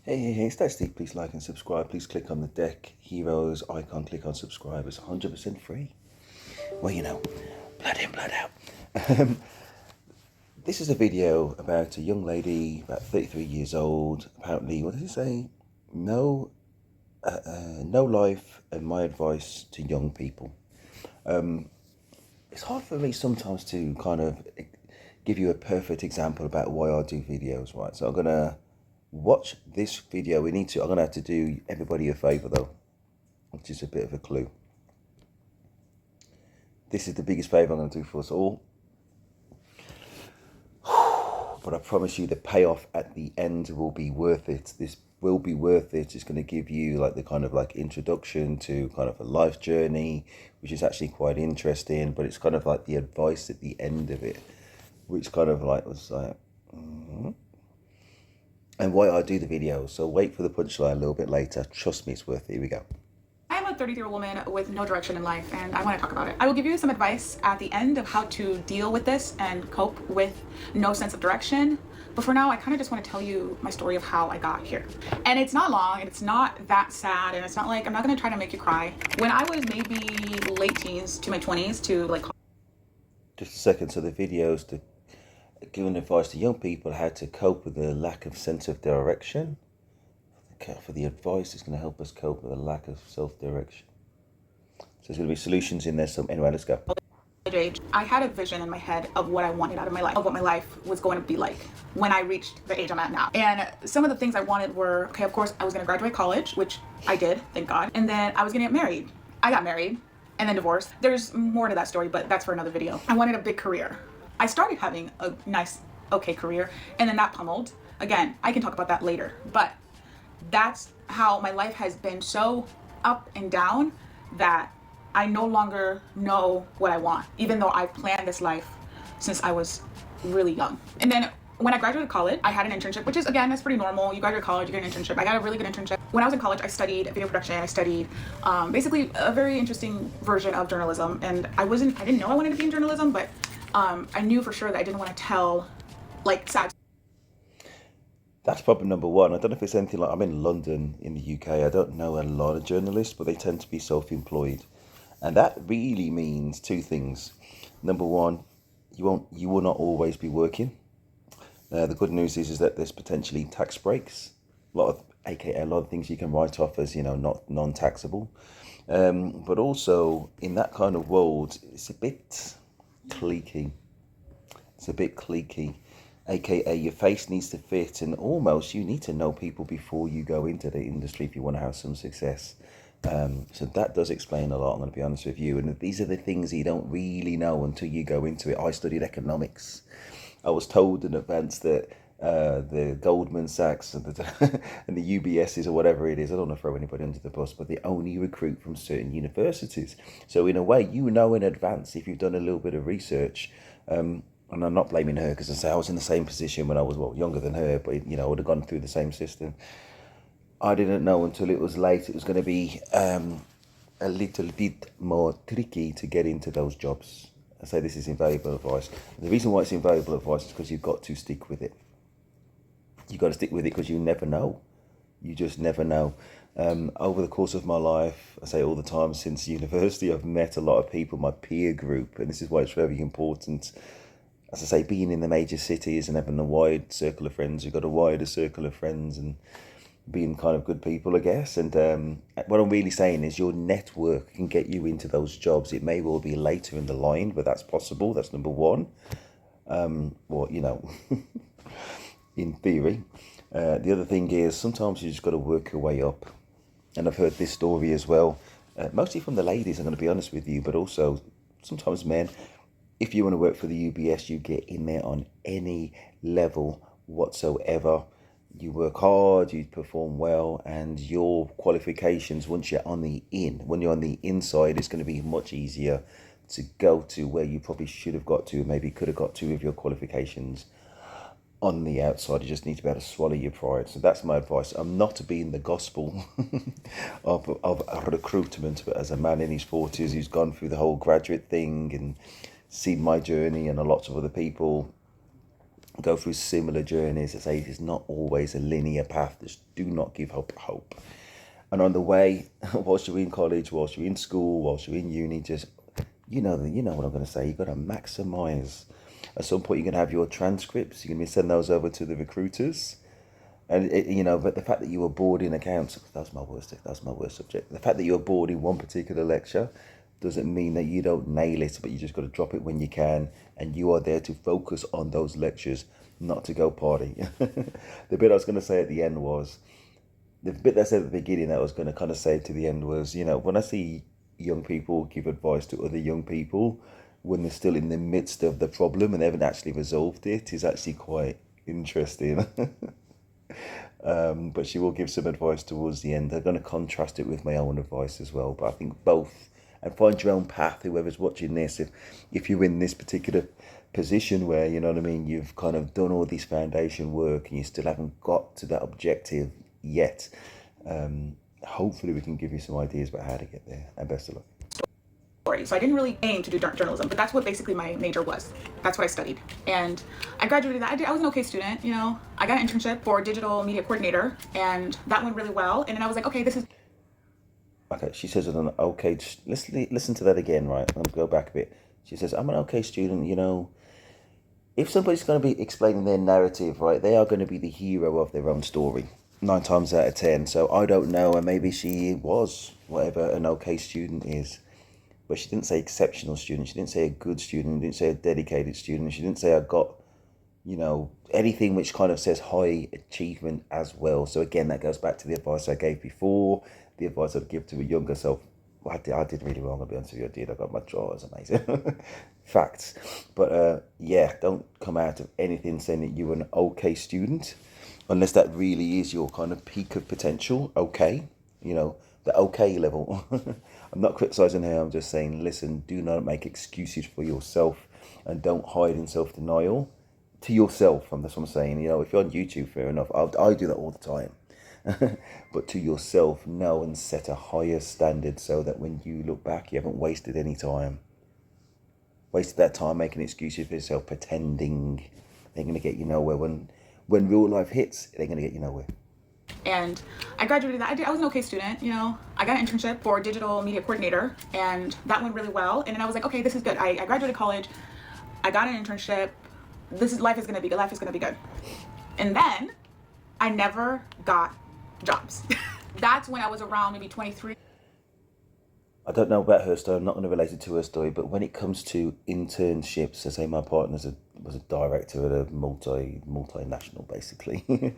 Hey, stay Steve. Please like and subscribe. Please click on the Deck Heroes icon. Click on subscribe. It's 100% free. Well, blood in, blood out. This is a video about a young lady, about 33 years old. Apparently, what does it say? No life and my advice to young people. It's hard for me sometimes to kind of give you a perfect example about why I do videos, right? So I'm going to watch this video. I'm going to have to do everybody a favor though, which is a bit of a clue. This is the biggest favor I'm going to do for us all. But I promise you the payoff at the end will be worth it. This will be worth it. It's going to give you like the kind of like introduction to kind of a life journey, which is actually quite interesting, but it's kind of like the advice at the end of it, which kind of like was like, and why I do the video. So wait for the punchline a little bit later. Trust me, it's worth it. Here we go. I am a 33-year-old woman with no direction in life, and I want to talk about it. I will give you some advice at the end of how to deal with this and cope with no sense of direction. But for now, I kind of just want to tell you my story of how I got here. And it's not long, and it's not that sad, and it's not like I'm not going to try to make you cry. When I was maybe late teens to my 20s to like... Just a second. So the videos to giving advice to young people how to cope with the lack of sense of direction. For the advice, it's going to help us cope with a lack of self-direction. So there's going to be solutions in there. So anyway, let's go. Age, I had a vision in my head of what I wanted out of my life, of what my life was going to be like when I reached the age I'm at now. And some of the things I wanted were, okay, of course, I was going to graduate college, which I did, thank God. And then I was going to get married. I got married and then divorced. There's more to that story, but that's for another video. I wanted a big career. I started having a nice, okay career, and then that pummeled. Again, I can talk about that later, but that's how my life has been so up and down that I no longer know what I want, even though I've planned this life since I was really young. And then when I graduated college, I had an internship, which is, again, that's pretty normal. You graduate college, you get an internship. I got a really good internship. When I was in college, I studied video production. I studied basically a very interesting version of journalism. And I didn't know I wanted to be in journalism, but I knew for sure that I didn't want to tell like sad. That's problem number one. I don't know if it's anything like, I'm in London in the UK. I don't know a lot of journalists, but they tend to be self-employed. And that really means two things. Number one, you will not always be working. The good news is that there's potentially tax breaks, aka a lot of things you can write off as, not non-taxable. But also in that kind of world, it's a bit cliquey. AKA your face needs to fit, and almost you need to know people before you go into the industry if you want to have some success. So that does explain a lot, I'm going to be honest with you. And these are the things you don't really know until you go into it. I studied economics. I was told in advance that the Goldman Sachs and the UBSs or whatever it is, I don't want to throw anybody under the bus, but they only recruit from certain universities. So in a way, in advance if you've done a little bit of research. And I'm not blaming her, because I was in the same position when I was younger than her, but I would have gone through the same system. I didn't know until it was late it was going to be a little bit more tricky to get into those jobs. I say this is invaluable advice. The reason why it's invaluable advice is because you've got to stick with it. You've got to stick with it because you never know. You just never know. Over the course of my life, I say all the time since university, I've met a lot of people, my peer group, and this is why it's very important. As I say, being in the major cities and having a wide circle of friends, you've got a wider circle of friends and being kind of good people, I guess. And what I'm really saying is your network can get you into those jobs. It may well be later in the line, but that's possible. That's number one. In theory. The other thing is sometimes you just got to work your way up. And I've heard this story as well, mostly from the ladies, I'm going to be honest with you, but also sometimes men. If you want to work for the UBS, you get in there on any level whatsoever. You work hard, you perform well, and your qualifications, when you're on the inside, it's going to be much easier to go to where you probably should have got to, maybe could have got to with your qualifications on the outside. You just need to be able to swallow your pride. So that's my advice. I'm not to be in the gospel of recruitment, but as a man in his 40s who's gone through the whole graduate thing and seen my journey and a lot of other people go through similar journeys. I say it's not always a linear path. There's do not give up hope. And on the way, whilst you're in college, whilst you're in school, whilst you're in uni, just, you know what I'm going to say. You've got to maximize. At some point, you're going to have your transcripts. You're going to be sending those over to the recruiters. And, but the fact that you were bored in accounts, that's my worst subject. The fact that you're bored in one particular lecture doesn't mean that you don't nail it, but you just got to drop it when you can. And you are there to focus on those lectures, not to go party. The bit I was going to say at the end was, the bit that I said at the beginning that I was going to kind of say to the end was, when I see young people give advice to other young people when they're still in the midst of the problem and they haven't actually resolved it, is actually quite interesting. But she will give some advice towards the end. I'm going to contrast it with my own advice as well. But I think both, and find your own path, whoever's watching this. If you're in this particular position where, you've kind of done all this foundation work and you still haven't got to that objective yet, hopefully we can give you some ideas about how to get there. And best of luck. So I didn't really aim to do journalism, but that's what basically my major was. That's what I studied. And I graduated that. I was an okay student, I got an internship for digital media coordinator, and that went really well. And then I was like, okay, this is... Okay, she says an okay... Listen to that again, right? I'm going to go back a bit. She says, I'm an okay student, If somebody's going to be explaining their narrative, right, they are going to be the hero of their own story. 9 times out of 10. So I don't know, and maybe she was whatever an okay student is. But she didn't say exceptional student. She didn't say a good student. She didn't say a dedicated student. She didn't say I got, anything which kind of says high achievement as well. So again, that goes back to the advice I gave before, the advice I'd give to a younger self. Well, I did really well, I'm going to be honest with you. I did. I got my draw. It was amazing. Facts. But don't come out of anything saying that you're an okay student, unless that really is your kind of peak of potential. Okay. The okay level. I'm not criticizing her. I'm just saying, listen, do not make excuses for yourself and don't hide in self-denial to yourself. And that's what I'm saying. If you're on YouTube, fair enough. I do that all the time. But to yourself, know and set a higher standard so that when you look back, you haven't wasted any time. Wasted that time making excuses for yourself, pretending. They're going to get you nowhere. When real life hits, they're going to get you nowhere. And I graduated that. I was an okay student, I got an internship for digital media coordinator, and that went really well. And then I was like, okay, this is good. I graduated college. I got an internship. Life is going to be good. Life is going to be good. And then I never got jobs. That's when I was around maybe 23. I don't know about her story. I'm not going to relate it to her story. But when it comes to internships, I say my partner was a director at a multinational, basically.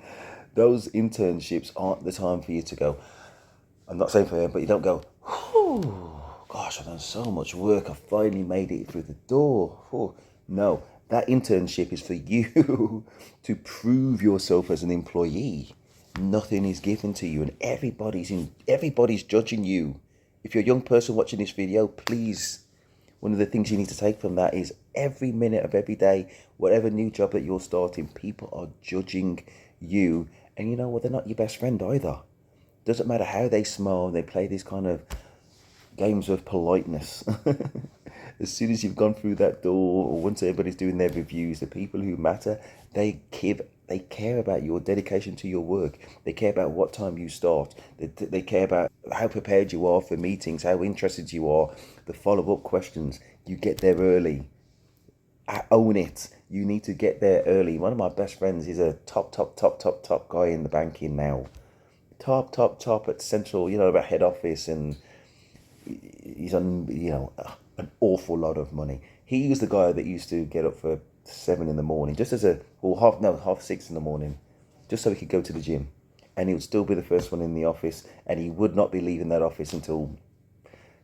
Those internships aren't the time for you to go. I'm not saying for her, but you don't go, oh, gosh, I've done so much work. I finally made it through the door. Oh. No, that internship is for you to prove yourself as an employee. Nothing is given to you, and everybody's judging you. If you're a young person watching this video, please, one of the things you need to take from that is every minute of every day, whatever new job that you're starting, people are judging you. And you know what? They're not your best friend either. Doesn't matter how they smile, they play these kind of games of politeness. As soon as you've gone through that door, or once everybody's doing their reviews, the people who matter, they care about your dedication to your work. They care about what time you start. They care about how prepared you are for meetings, how interested you are, the follow-up questions. You get there early. Own it. You need to get there early. One of my best friends is a top guy in the banking now. Top at central, about head office, and he's on, an awful lot of money. He was the guy that used to get up for 7 a.m, just as half 6 a.m, just so he could go to the gym. And he would still be the first one in the office, and he would not be leaving that office until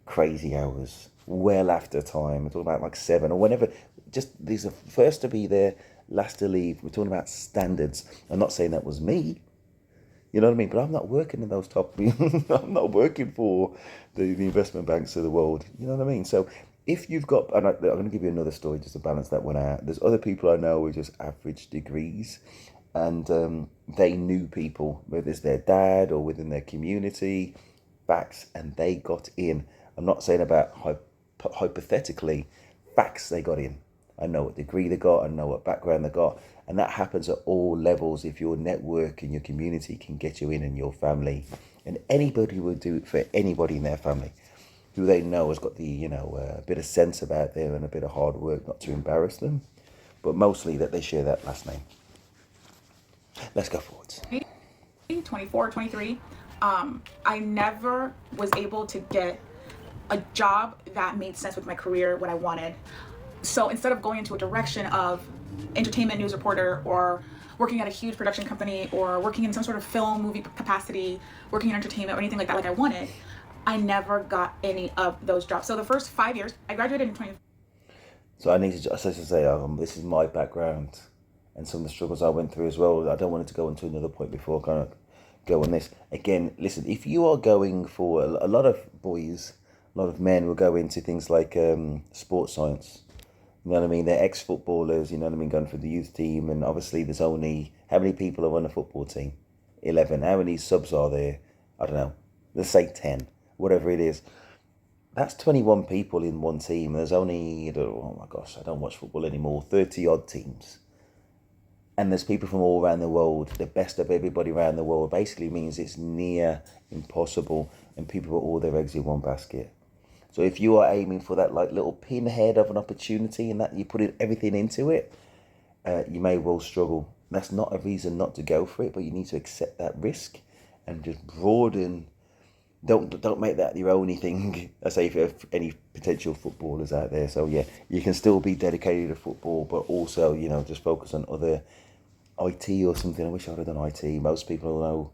crazy hours, well after time. We're talking about like 7 or whenever. Just these are first to be there, last to leave. We're talking about standards. I'm not saying that was me. You know what I mean? But I'm not working in those top... I'm not working for the investment banks of the world. You know what I mean? So if you've got... And I'm going to give you another story just to balance that one out. There's other people I know with just average degrees. And they knew people, whether it's their dad or within their community, facts, and they got in. I'm not saying about hypothetically, facts, they got in. I know what degree they got, I know what background they got. And that happens at all levels. If your network and your community can get you in and your family, and anybody will do it for anybody in their family who they know has got the, a bit of sense about them and a bit of hard work, not to embarrass them, but mostly that they share that last name. Let's go forwards. 24, 23, I never was able to get a job that made sense with my career, what I wanted. So instead of going into a direction of entertainment news reporter or working at a huge production company or working in some sort of film, movie capacity, working in entertainment or anything like that like I wanted, I never got any of those jobs. So the first 5 years, I graduated in 20. So I need to just say, this is my background and some of the struggles I went through as well. I don't want it to go into another point before I kind of go on this. Again, listen, if you are going for a lot of boys, a lot of men will go into things like sports science. You know what I mean? They're ex-footballers, you know what I mean, going for the youth team. And obviously there's only, how many people are on a football team? 11. How many subs are there? I don't know. Let's say 10, whatever it is. That's 21 people in one team. There's only, oh my gosh, I don't watch football anymore, 30 odd teams. And there's people from all around the world. The best of everybody around the world basically means it's near impossible, and people put all their eggs in one basket. So if you are aiming for that like little pinhead of an opportunity and that you put everything into it, you may well struggle. That's not a reason not to go for it, but you need to accept that risk and just broaden. Don't make that your only thing. I say for any potential footballers out there. So yeah, you can still be dedicated to football, but also, just focus on other IT or something. I wish I'd have done IT. Most people know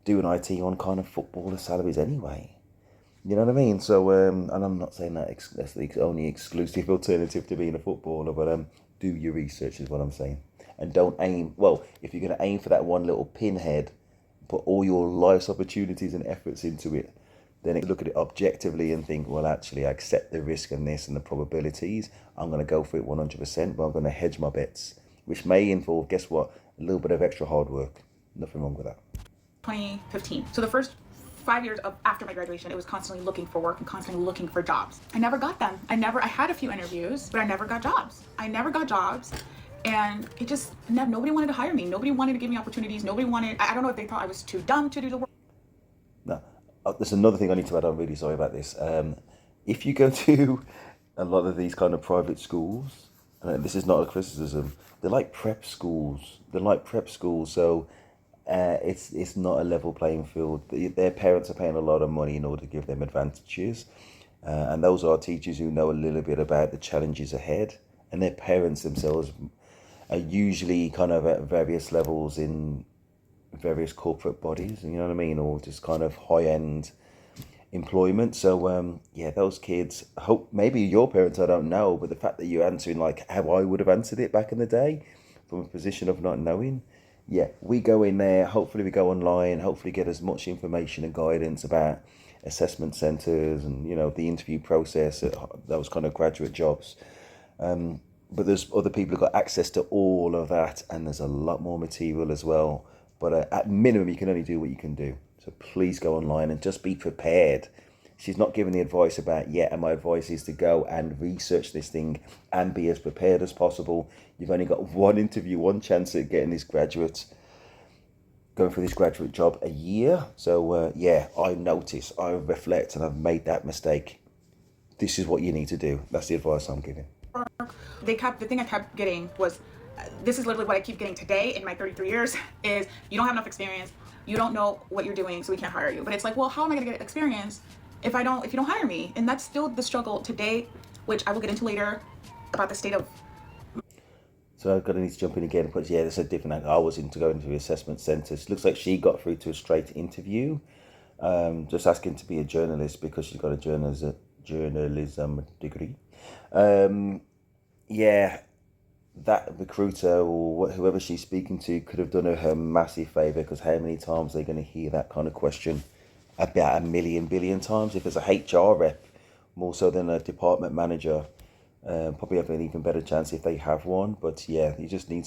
doing IT on kind of footballer salaries anyway. You know what I mean? So, and I'm not saying that's the only exclusive alternative to being a footballer, but do your research is what I'm saying. And don't aim, well, if you're going to aim for that one little pinhead, put all your life's opportunities and efforts into it, then look at it objectively and think, well, actually, I accept the risk and this and the probabilities. I'm going to go for it 100%, but I'm going to hedge my bets, which may involve, guess what, a little bit of extra hard work. Nothing wrong with that. 2015. So the first 5 years after my graduation, it was constantly looking for work and constantly looking for jobs. I never got them. I had a few interviews, but I never got jobs. And it just, nobody wanted to hire me. Nobody wanted to give me opportunities. Nobody wanted, I don't know if they thought I was too dumb to do the work. No, there's another thing I need to add. I'm really sorry about this. If you go to a lot of these kind of private schools, and this is not a criticism, they're like prep schools. So it's not a level playing field. Their parents are paying a lot of money in order to give them advantages. And those are teachers who know a little bit about the challenges ahead. And their parents themselves are usually kind of at various levels in various corporate bodies, you know what I mean? Or just kind of high-end employment. So, those kids, hope maybe your parents, I don't know, but the fact that you're answering like how I would have answered it back in the day from a position of not knowing, we go in there, hopefully we go online, hopefully get as much information and guidance about assessment centres and, the interview process at those kind of graduate jobs. But there's other people who've got access to all of that, and there's a lot more material as well. But at minimum, you can only do what you can do. So please go online and just be prepared. She's not giving the advice about and my advice is to go and research this thing and be as prepared as possible. You've only got one interview, one chance at getting this graduate, going for this graduate job a year. So I notice, I reflect, and I've made that mistake. This is what you need to do. That's the advice I'm giving. The thing I kept getting was, this is literally what I keep getting today in my 33 years, is you don't have enough experience, you don't know what you're doing, so we can't hire you. But it's like, well, how am I going to get experience if you don't hire me? And that's still the struggle today, which I will get into later, about the state of. So I've got to need to jump in again, but there's a different angle. I was into going to the assessment centres. Looks like she got through to a straight interview, just asking to be a journalist because she's got a journalism degree. That recruiter or whoever she's speaking to could have done her a massive favour, because how many times are they going to hear that kind of question? About a million billion times. If there's a HR rep, more so than a department manager, probably have an even better chance if they have one. But you just need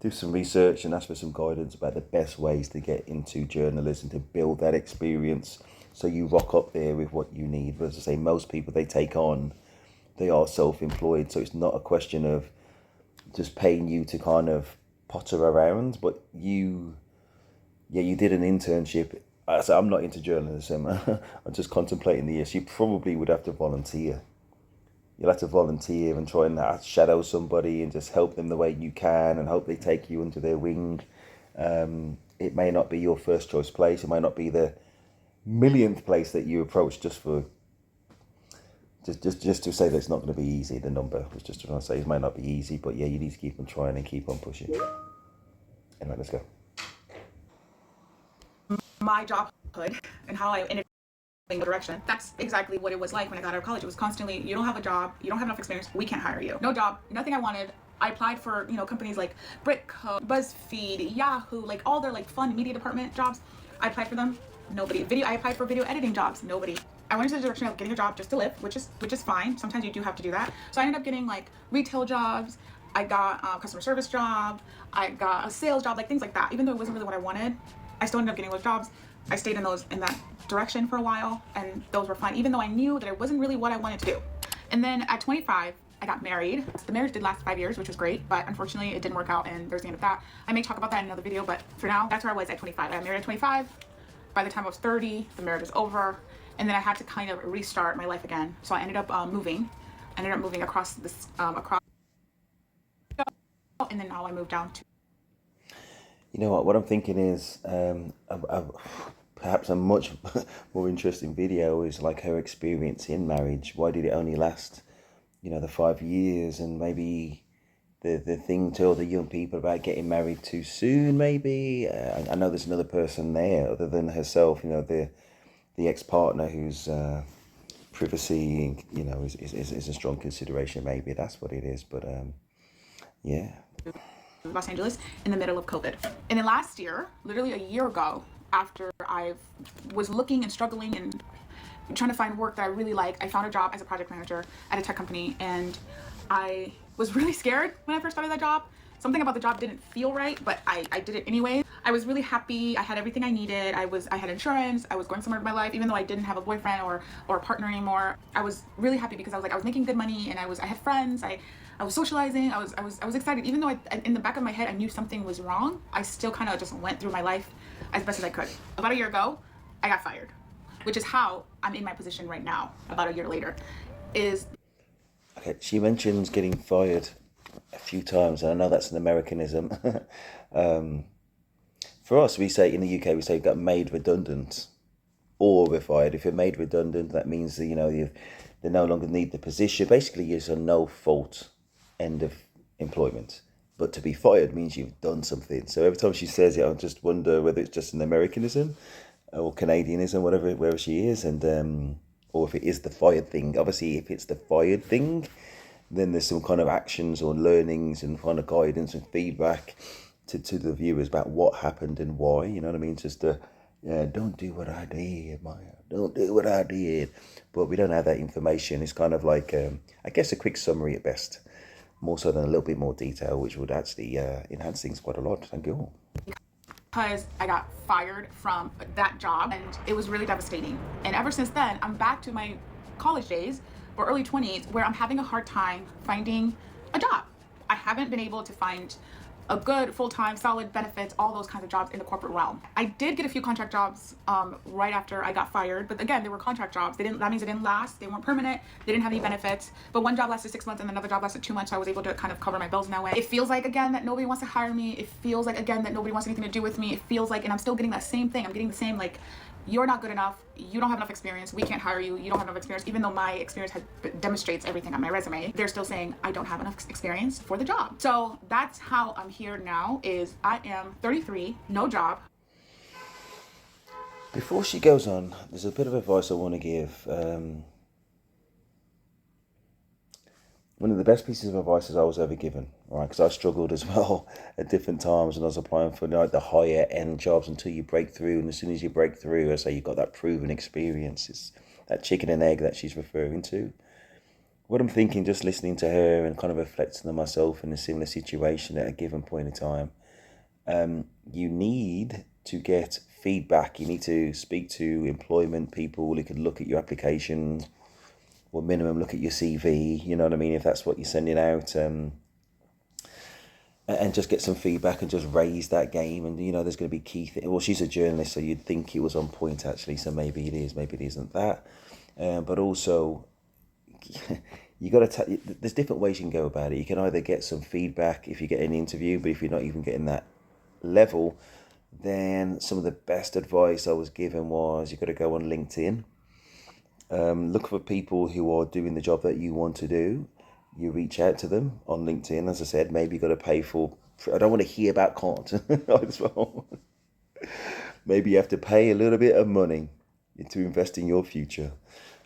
do some research and ask for some guidance about the best ways to get into journalism, to build that experience so you rock up there with what you need. But as I say, most people they take on they are self-employed, so it's not a question of just paying you to kind of potter around. But you did an internship. So I'm not into journalism. I'm just contemplating the issue. You probably would have to volunteer. You'll have to volunteer and try and shadow somebody and just help them the way you can and hope they take you under their wing. It may not be your first choice place. It might not be the millionth place that you approach just to say that it's not going to be easy. The number was just trying to say it might not be easy, but yeah, you need to keep on trying and keep on pushing. Anyway, let's go. My jobhood and how I ended in the direction. That's exactly what it was like when I got out of college. It was constantly, you don't have a job, you don't have enough experience, we can't hire you. No job, nothing I wanted. I applied for, companies like Britco, BuzzFeed, Yahoo, like all their like fun media department jobs. I applied for them, nobody. I applied for video editing jobs, nobody. I went into the direction of getting a job just to live, which is fine. Sometimes you do have to do that. So I ended up getting like retail jobs. I got a customer service job. I got a sales job, like things like that. Even though it wasn't really what I wanted, I still ended up getting those jobs. I stayed in that direction for a while, and those were fine, even though I knew that it wasn't really what I wanted to do. And then at 25, I got married. The marriage did last 5 years, which was great, but unfortunately it didn't work out, and there's the end of that. I may talk about that in another video, but for now, that's where I was at 25. I got married at 25. By the time I was 30, the marriage was over, and then I had to kind of restart my life again. So I ended up moving. I ended up moving across this, and then now I moved down to. You know what I'm thinking is perhaps a much more interesting video is like her experience in marriage. Why did it only last, the 5 years? And maybe the thing to all the young people about getting married too soon, maybe. I know there's another person there other than herself, the ex-partner whose privacy, is a strong consideration. Maybe that's what it is. But yeah. Los Angeles in the middle of COVID. And then last year, literally a year ago, after I was looking and struggling and trying to find work that I really like, I found a job as a project manager at a tech company, and I was really scared when I first started that job. Something about the job didn't feel right, but I did it anyway. I was really happy. I had everything I needed. I had insurance. I was going somewhere in my life, even though I didn't have a boyfriend or a partner anymore. I was really happy because I was making good money, and I had friends. I was socializing. I was excited. Even though in the back of my head I knew something was wrong, I still kind of just went through my life as best as I could. About a year ago, I got fired, which is how I'm in my position right now. About a year later, okay. She mentions getting fired a few times, and I know that's an Americanism. For us, we say in the UK, we say got made redundant, or we're fired. If you're made redundant, that means that they no longer need the position. Basically, it's a no fault end of employment. But to be fired means you've done something. So every time she says it, I just wonder whether it's just an Americanism or Canadianism, wherever she is, and or if it is the fired thing. Obviously, if it's the fired thing, then there's some kind of actions or learnings and kind of guidance and feedback to the viewers about what happened and why. You know what I mean? Just don't do what I did, Maya. Don't do what I did. But we don't have that information. It's kind of like, I guess, a quick summary at best, more so than a little bit more detail, which would actually enhance things quite a lot. Thank you all. Because I got fired from that job, and it was really devastating. And ever since then, I'm back to my college days or early 20s where I'm having a hard time finding a job. I haven't been able to find a good full-time solid benefits, all those kinds of jobs in the corporate realm. I did get a few contract jobs right after I got fired, but again, they were contract jobs. That means they didn't last. They weren't permanent. They didn't have any benefits. But one job lasted 6 months and another job lasted 2 months, so I was able to kind of cover my bills in that way. It feels like, again, that nobody wants to hire me. It feels like, again, that nobody wants anything to do with me. It feels like, and I'm still getting that same thing. I'm getting the same, like, you're not good enough. You don't have enough experience. We can't hire you. You don't have enough experience. Even though my experience demonstrates everything on my resume, they're still saying I don't have enough experience for the job. So that's how I'm here now. Is I am 33, no job. Before she goes on, there's a bit of advice I want to give. One of the best pieces of advice I was ever given, right? Because I struggled as well at different times when I was applying for the higher end jobs until you break through. And as soon as you break through, I say you've got that proven experience. It's that chicken and egg that she's referring to. What I'm thinking, just listening to her and kind of reflecting on myself in a similar situation at a given point in time, you need to get feedback. You need to speak to employment people who could look at your application, or minimum look at your CV, you know what I mean, if that's what you're sending out, and just get some feedback and just raise that game. And you know, there's going to be key things. Well, she's a journalist, so you'd think it was on point actually, so maybe it is, maybe it isn't that. But also, you got to there's different ways you can go about it. You can either get some feedback if you get an interview, but if you're not even getting that level, then some of the best advice I was given was you got to go on LinkedIn. Look for people who are doing the job that you want to do. You reach out to them on LinkedIn. As I said, maybe you got to pay for. I don't want to hear about content as well. Maybe you have to pay a little bit of money to invest in your future.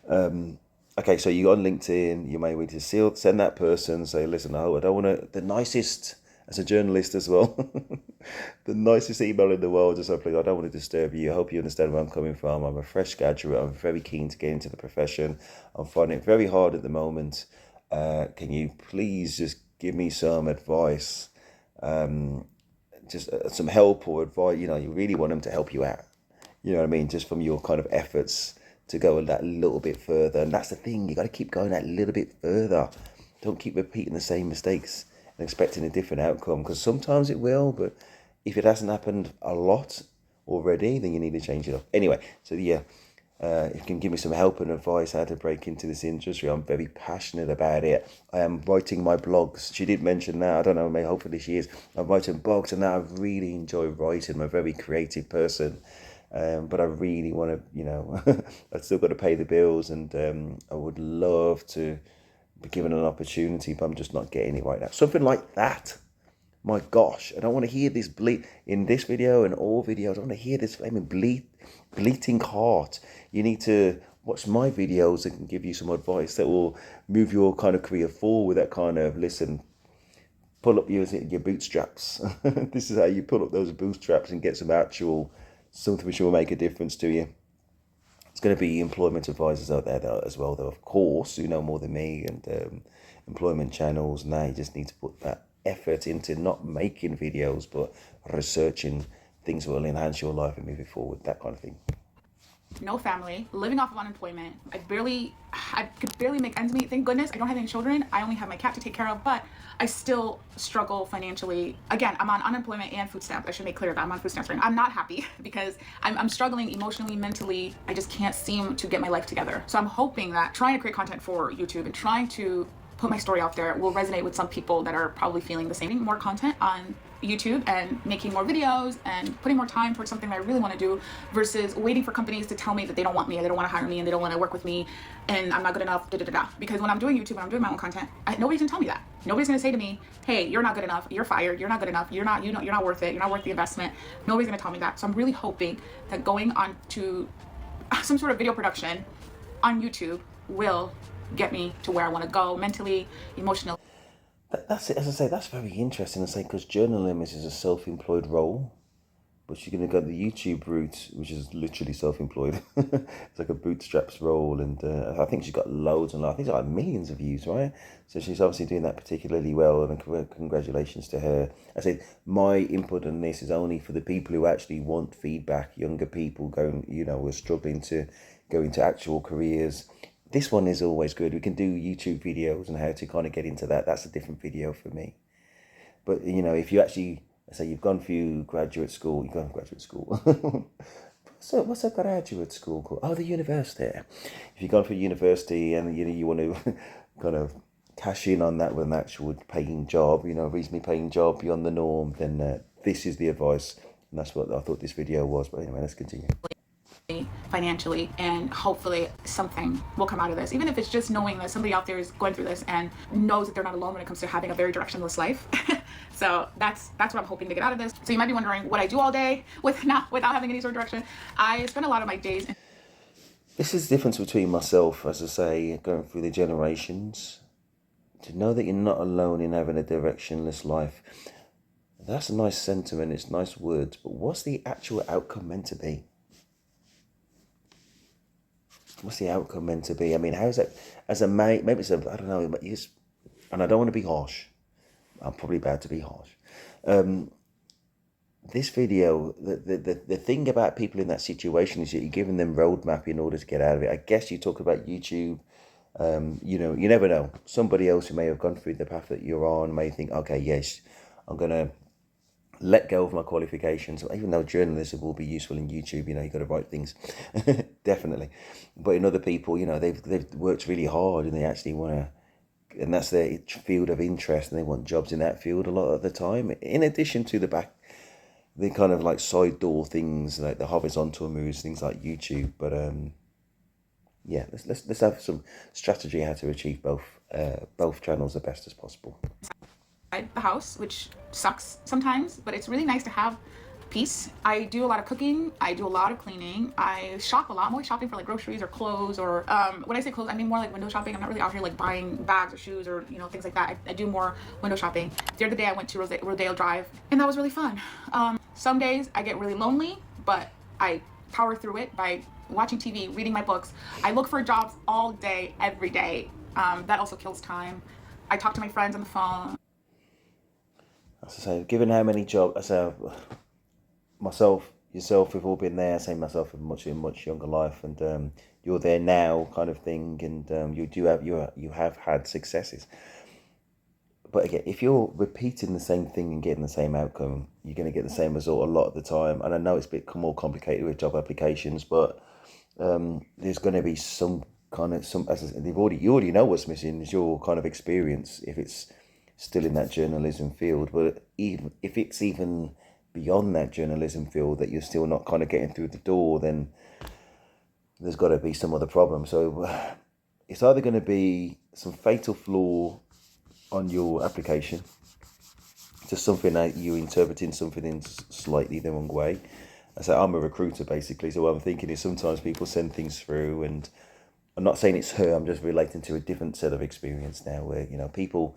Okay, so you on LinkedIn, you may need to send that person, say, listen, I don't want to, the nicest, as a journalist as well, the nicest email in the world or something, I don't want to disturb you. I hope you understand where I'm coming from. I'm a fresh graduate. I'm very keen to get into the profession. I'm finding it very hard at the moment. Can you please just give me some advice, just some help or advice? You know, you really want them to help you out. You know what I mean? Just from your kind of efforts to go that little bit further. And that's the thing, you got to keep going that little bit further. Don't keep repeating the same mistakes and expecting a different outcome, because sometimes it will, but if it hasn't happened a lot already, then you need to change it up. Anyway, so yeah, if you can give me some help and advice how to break into this industry, I'm very passionate about it. I am writing my blogs. She did mention that. I don't know, maybe hopefully she is. I'm writing blogs, and I really enjoy writing. I'm a very creative person. But I really want to, you know, I've still got to pay the bills, and I would love to be given an opportunity, but I'm just not getting it right now. Something like that. My gosh, I don't want to hear this in this video and all videos. I don't want to hear this flaming bleating heart. You need to watch my videos that can give you some advice that will move your kind of career forward. That kind of, listen, pull up your bootstraps. This is how you pull up those bootstraps and get some actual something which will make a difference to you. It's going to be employment advisors out there though, as well, though, of course, who know more than me, and employment channels. Now you just need to put that effort into not making videos, but researching things that will enhance your life and move it forward, that kind of thing. No family, living off of unemployment. I could barely make ends meet. Thank goodness I don't have any children. I only have my cat to take care of, but I still struggle financially. Again, I'm on unemployment and food stamps. I should make clear that I'm on food stamps right now. I'm not happy because I'm struggling emotionally, mentally. I just can't seem to get my life together. So I'm hoping that trying to create content for YouTube and trying to put my story out there will resonate with some people that are probably feeling the same. More content on YouTube and making more videos and putting more time towards something that I really want to do, versus waiting for companies to tell me that they don't want me, and they don't want to hire me, and they don't want to work with me, and I'm not good enough, Because when I'm doing YouTube and I'm doing my own content, nobody's gonna tell me that. Nobody's gonna say to me, hey, you're not good enough, you're fired, you're not good enough, you're not worth it, you're not worth the investment. Nobody's gonna tell me that. So I'm really hoping that going on to some sort of video production on YouTube will get me to where I want to go mentally, emotionally. That's it. As I say, that's very interesting to say, because journalism is a self-employed role, but you're going to go the YouTube route, which is literally self-employed. It's like a bootstraps role, and I think she's got loads and loads. I think she's got millions of views, right? So she's obviously doing that particularly well, and congratulations to her. I said my input on this is only for the people who actually want feedback, younger people going, you know, who are struggling to go into actual careers. This one is always good. We can do YouTube videos and how to kind of get into that. That's a different video for me. But, you know, if you actually, say you've gone through graduate school, what's a graduate school called? Oh, the university. If you've gone through university and, you know, you want to kind of cash in on that with an actual paying job, you know, reasonably paying job beyond the norm, then this is the advice. And that's what I thought this video was. But anyway, let's continue. Financially, and hopefully something will come out of this, even if it's just knowing that somebody out there is going through this and knows that they're not alone when it comes to having a very directionless life. So that's what I'm hoping to get out of this. So you might be wondering what I do all day without having any sort of direction. I spend a lot of my days This is the difference between myself, as I say, going through the generations, to know that you're not alone in having a directionless life. That's a nice sentiment, it's nice words, but what's the actual outcome meant to be? What's the outcome meant to be? I mean, how is that, as a mate, maybe it's a, I don't know, but and I don't want to be harsh. I'm probably about to be harsh. This video, the thing about people in that situation is that you're giving them roadmap in order to get out of it. I guess you talk about YouTube You never know. Somebody else who may have gone through the path that you're on may think, okay, yes, I'm going to let go of my qualifications, even though journalism will be useful in YouTube. You've got to write things, definitely. But in other people, they've worked really hard and they actually want to, and that's their field of interest, and they want jobs in that field a lot of the time. In addition to the kind of like side door things, like the horizontal moves, things like YouTube. But yeah, let's have some strategy how to achieve both channels the best as possible. The house, which sucks sometimes, but it's really nice to have peace. I do a lot of cooking. I do a lot of cleaning. I shop a lot. I'm always shopping for like groceries or clothes, or when I say clothes, I mean more like window shopping. I'm not really out here like buying bags or shoes or things like that. I do more window shopping. The other day I went to Rodeo Drive, and that was really fun. Some days I get really lonely, but I power through it by watching TV, reading my books. I look for jobs all day, every day. That also kills time. I talk to my friends on the phone. As I say, given how many jobs, I say, myself, yourself, we've all been there. I say myself in much younger life, and you're there now, kind of thing, and you have had successes. But again, if you're repeating the same thing and getting the same outcome, you're going to get the same result a lot of the time. And I know it's a bit more complicated with job applications, but there's going to be some kind of as I said, you already know what's missing is your kind of experience if it's still in that journalism field. But even if it's even beyond that journalism field that you're still not kind of getting through the door, then there's got to be some other problem. So it's either going to be some fatal flaw on your application, just something that you interpreting something in slightly the wrong way. So I'm a recruiter basically, so what I'm thinking is sometimes people send things through, and I'm not saying it's her, I'm just relating to a different set of experience now where people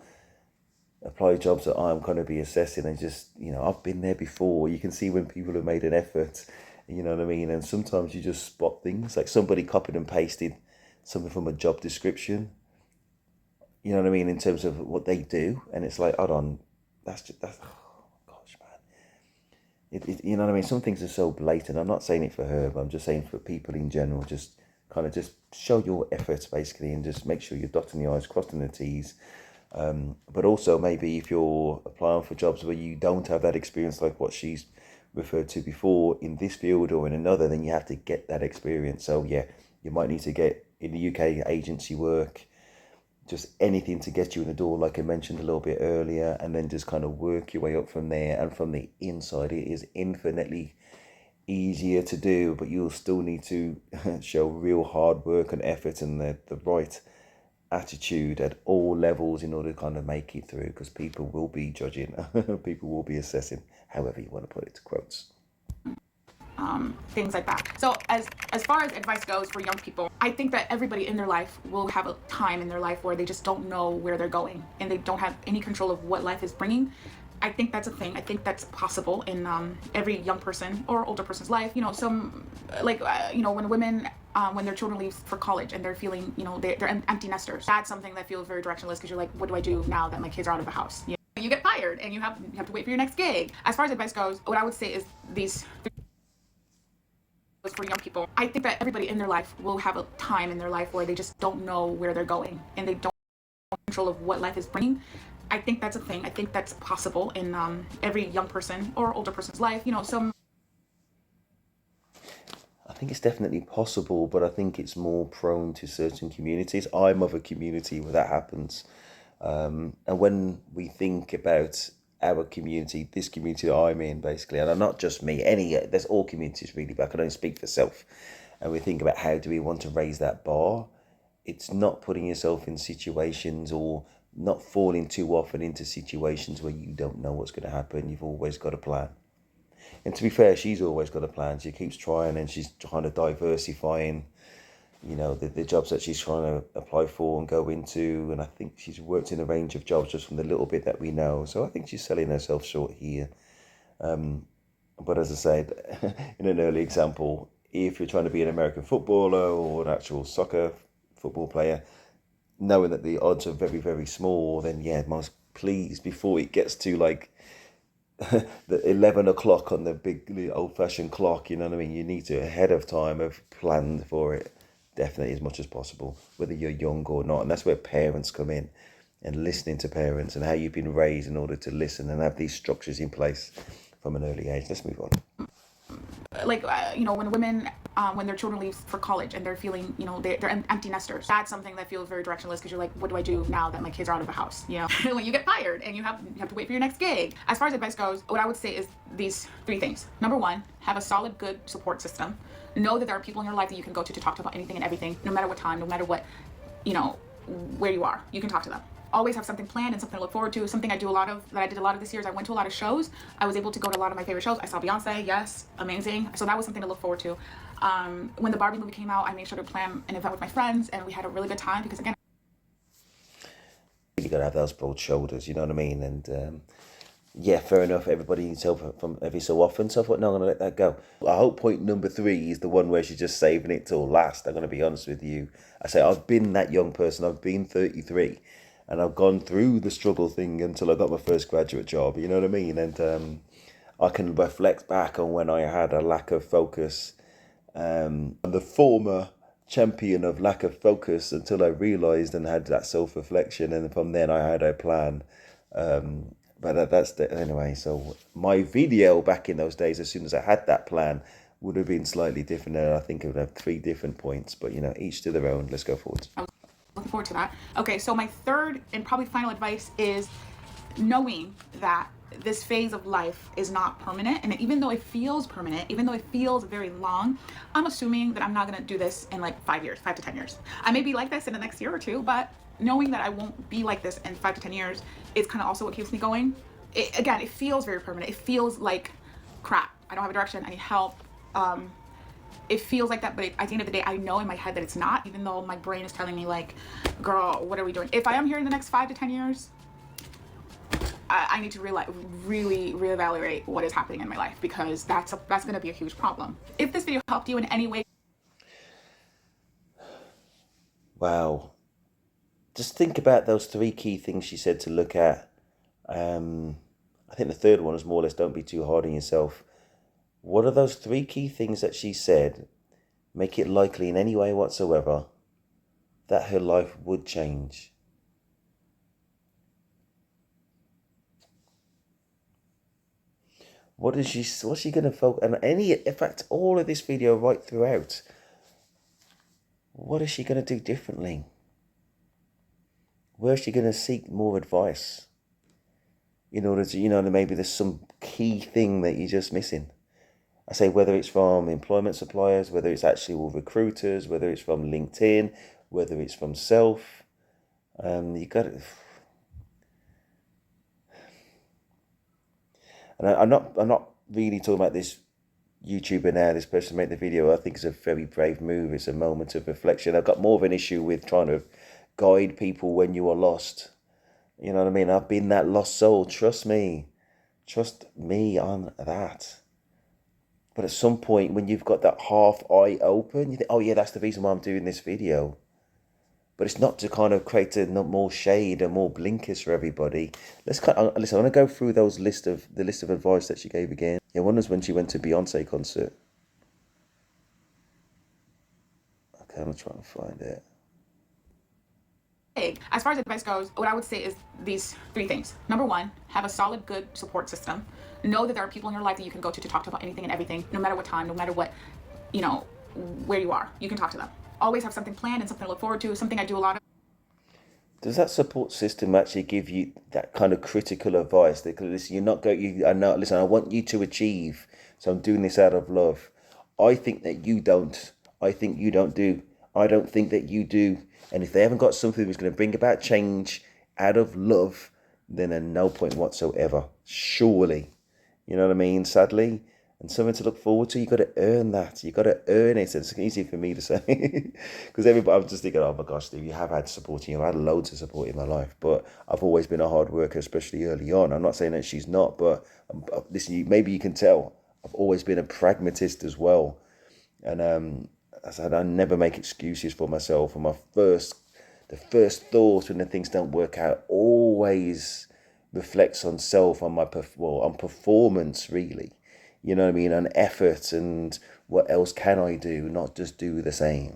apply jobs that I'm going to be assessing, and just I've been there before. You can see when people have made an effort, you know what I mean, and sometimes you just spot things like somebody copied and pasted something from a job description, you know what I mean, in terms of what they do, and it's like, hold on, that's oh gosh, man, you know what I mean. Some things are so blatant. I'm not saying it for her, but I'm just saying for people in general. Just kind of just show your efforts basically, and just make sure you're dotting the I's, crossing the T's. But also maybe if you're applying for jobs where you don't have that experience, like what she's referred to before in this field or in another, then you have to get that experience. So yeah, you might need to get in the UK agency work, just anything to get you in the door, like I mentioned a little bit earlier, and then just kind of work your way up from there. And from the inside, it is infinitely easier to do, but you'll still need to show real hard work and effort and the right attitude at all levels in order to kind of make it through, because people will be judging, people will be assessing, however you want to put it, to quotes. Things like that. So as far as advice goes for young people, I think that everybody in their life will have a time in their life where they just don't know where they're going and they don't have any control of what life is bringing. I think that's a thing. I think that's possible in every young person or older person's life. Some when women when their children leave for college and they're feeling they're empty nesters. That's something that feels very directionless, because you're like, what do I do now that my kids are out of the house? You get fired and you have to wait for your next gig. As far as advice goes, what I would say is these for young people. I think that everybody in their life will have a time in their life where they just don't know where they're going and they don't have control of what life is bringing. I think that's a thing. I think that's possible in every young person or older person's life. I think it's definitely possible, but I think it's more prone to certain communities. I'm of a community where that happens. And when we think about our community, this community that I'm in, basically, and I'm not just me, there's all communities really, but I can only speak for self. And we think about how do we want to raise that bar. It's not putting yourself in situations or not falling too often into situations where you don't know what's going to happen. You've always got a plan. And to be fair, she's always got a plan. She keeps trying, and she's trying to diversifying, the jobs that she's trying to apply for and go into. And I think she's worked in a range of jobs just from the little bit that we know. So I think she's selling herself short here. But as I said, in an early example, if you're trying to be an American footballer or an actual soccer football player, knowing that the odds are very, very small, then yeah, most please, before it gets to like the 11 on the big old-fashioned clock, you know what I mean, you need to ahead of time have planned for it, definitely, as much as possible, whether you're young or not. And that's where parents come in, and listening to parents and how you've been raised in order to listen and have these structures in place from an early age. Let's move on. Like when women when their children leave for college and they're feeling they're empty nesters, that's something that feels very directionless, because you're like, what do I do now that my kids are out of the house? When you get fired and you have to wait for your next gig. As far as advice goes, what I would say is these three things. Number one, have a solid, good support system. Know that there are people in your life that you can go to talk to about anything and everything, no matter what time, no matter what where you are, you can talk to them. Always have something planned and something to look forward to. Something I did a lot of this year is I went to a lot of shows. I was able to go to a lot of my favorite shows. I saw Beyonce, yes, amazing. So that was something to look forward to. When the Barbie movie came out, I made sure to plan an event with my friends, and we had a really good time, because again, you got to have those broad shoulders, you know what I mean? And yeah, fair enough. Everybody needs help from every so often. So I thought, no, I'm going to let that go. I hope point number 3 is the one where she's just saving it till last. I'm going to be honest with you. I say I've been that young person. I've been 33. And I've gone through the struggle thing until I got my first graduate job, you know what I mean? And I can reflect back on when I had a lack of focus. I'm the former champion of lack of focus until I realised and had that self-reflection. And from then I had a plan. But anyway, so my video back in those days, as soon as I had that plan, would have been slightly different. And I think it would have 3 different points, but each to their own. Let's go forward. Looking forward to that. Okay, so my third and probably final advice is knowing that this phase of life is not permanent. And even though it feels permanent, even though it feels very long, I'm assuming that I'm not going to do this in like 5 to 10 years. I may be like this in the next year or two, but knowing that I won't be like this in 5 to 10 years is kind of also what keeps me going. It feels very permanent. It feels like crap. I don't have a direction. I need help. It feels like that, but at the end of the day, I know in my head that it's not, even though my brain is telling me like, girl, what are we doing? If I am here in the next 5 to 10 years, I need to really reevaluate what is happening in my life, because that's going to be a huge problem. If this video helped you in any way. Wow. Just think about those 3 key things she said to look at. I think the third one is more or less, don't be too hard on yourself. What are those 3 key things that she said make it likely in any way whatsoever that her life would change? What's she going to focus on? In fact, all of this video right throughout, what is she going to do differently? Where is she going to seek more advice in order to, maybe there's some key thing that you're just missing. I say whether it's from employment suppliers, whether it's actually all recruiters, whether it's from LinkedIn, whether it's from self. You got to. And I'm not really talking about this YouTuber now, this person made the video. I think it's a very brave move. It's a moment of reflection. I've got more of an issue with trying to guide people when you are lost. You know what I mean? I've been that lost soul. Trust me on that. But at some point, when you've got that half eye open, you think, oh yeah, that's the reason why I'm doing this video. But it's not to kind of create more shade and more blinkers for everybody. Listen, I want to go through the list of advice that she gave again. Yeah, one was when she went to Beyonce concert. Okay, I'm trying to find it. As far as advice goes, what I would say is these 3 things. Number one, have a solid, good support system. Know that there are people in your life that you can go to talk to about anything and everything, no matter what time, no matter what, where you are, you can talk to them. Always have something planned and something to look forward to. Something I do a lot of. Does that support system actually give you that kind of critical advice? That, listen, you're not going. Listen, I want you to achieve, so I'm doing this out of love. I think that you don't. I think you don't do. I don't think that you do. And if they haven't got something that's going to bring about change out of love, then there's no point whatsoever. Surely, you know what I mean? Sadly. And something to look forward to. You got to earn that. You got to earn it. It's easy for me to say, because everybody. I'm just thinking, oh my gosh, Steve, you have had support. I've had loads of support in my life, but I've always been a hard worker, especially early on. I'm not saying that she's not, but listen, maybe you can tell. I've always been a pragmatist as well, and I said I never make excuses for myself. And the first thought when the things don't work out always reflects on self, on on performance, really. You know what I mean? And effort and what else can I do, not just do the same.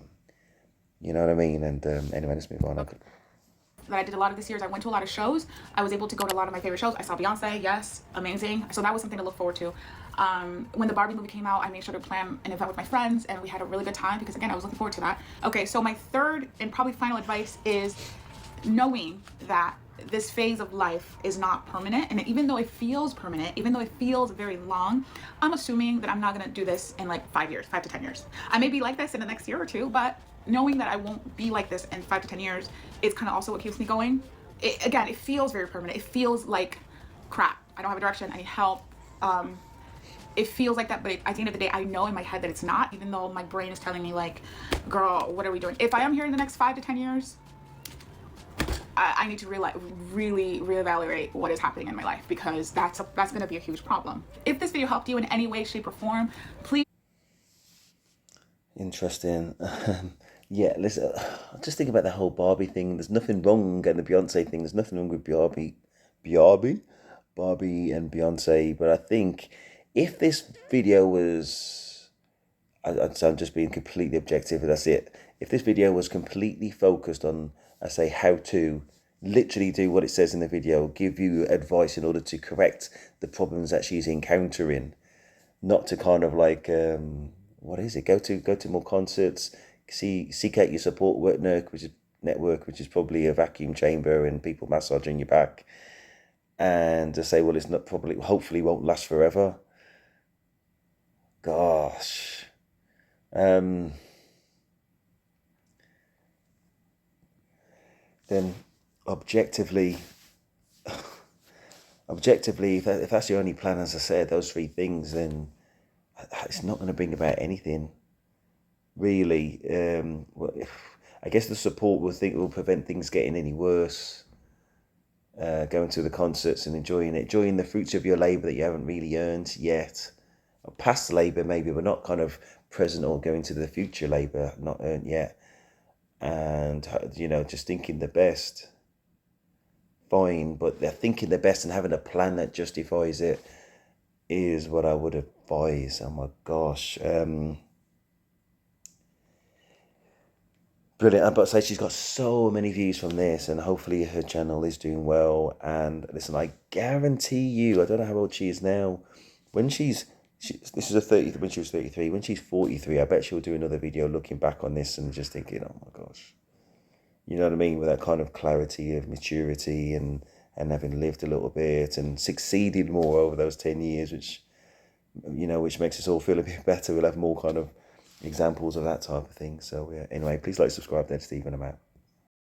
You know what I mean? And anyway, let's move on. that I did a lot of this year is I went to a lot of shows. I was able to go to a lot of my favorite shows. I saw Beyonce, yes, amazing. So that was something to look forward to. When the Barbie movie came out, I made sure to plan an event with my friends, and we had a really good time because, again, I was looking forward to that. Okay, so my third and probably final advice is knowing that this phase of life is not permanent. And even though it feels permanent, even though it feels very long, I'm assuming that I'm not going to do this in like 5 years, 5 to 10 years. I may be like this in the next year or two, but knowing that I won't be like this in 5 to 10 years is kind of also what keeps me going. Again, it feels very permanent. It feels like crap. I don't have a direction. I need help. It feels like that, but at the end of the day, I know in my head that it's not, even though my brain is telling me like, girl, what are we doing? If I am here in the next 5 to 10 years, I need to really reevaluate what is happening in my life, because that's going to be a huge problem. If this video helped you in any way, shape, or form, please. Interesting. Yeah, listen, just think about the whole Barbie thing. There's nothing wrong, and the Beyonce thing. There's nothing wrong with Barbie and Beyonce. But I think if this video was, I'm just being completely objective, and that's it. If this video was completely focused on, I say, how to literally do what it says in the video, give you advice in order to correct the problems that she's encountering, not to kind of like, what is it? Go to more concerts, seek out your support network, which is probably a vacuum chamber and people massaging your back, and to say, well, it's not probably, hopefully won't last forever. Gosh. Then objectively, if that's your only plan, as I said, those three things, then it's not going to bring about anything, really. I guess the support will prevent things getting any worse. Going to the concerts and enjoying the fruits of your labour that you haven't really earned yet. Or past labour maybe, but not kind of present or going to the future labour not earned yet. And, just thinking the best. Fine, but they're thinking the best and having a plan that justifies it is what I would advise. Oh my gosh. Brilliant. But say she's got so many views from this, and hopefully her channel is doing well. And listen, I guarantee you, I don't know how old she is now. When this is a 30, when she was 33. When she's 43, I bet she'll do another video looking back on this and just thinking, oh my gosh. You know what I mean? With that kind of clarity of maturity and having lived a little bit and succeeded more over those 10 years, which makes us all feel a bit better. We'll have more kind of examples of that type of thing. So yeah, anyway, please like, subscribe then, Steve, and I'm out.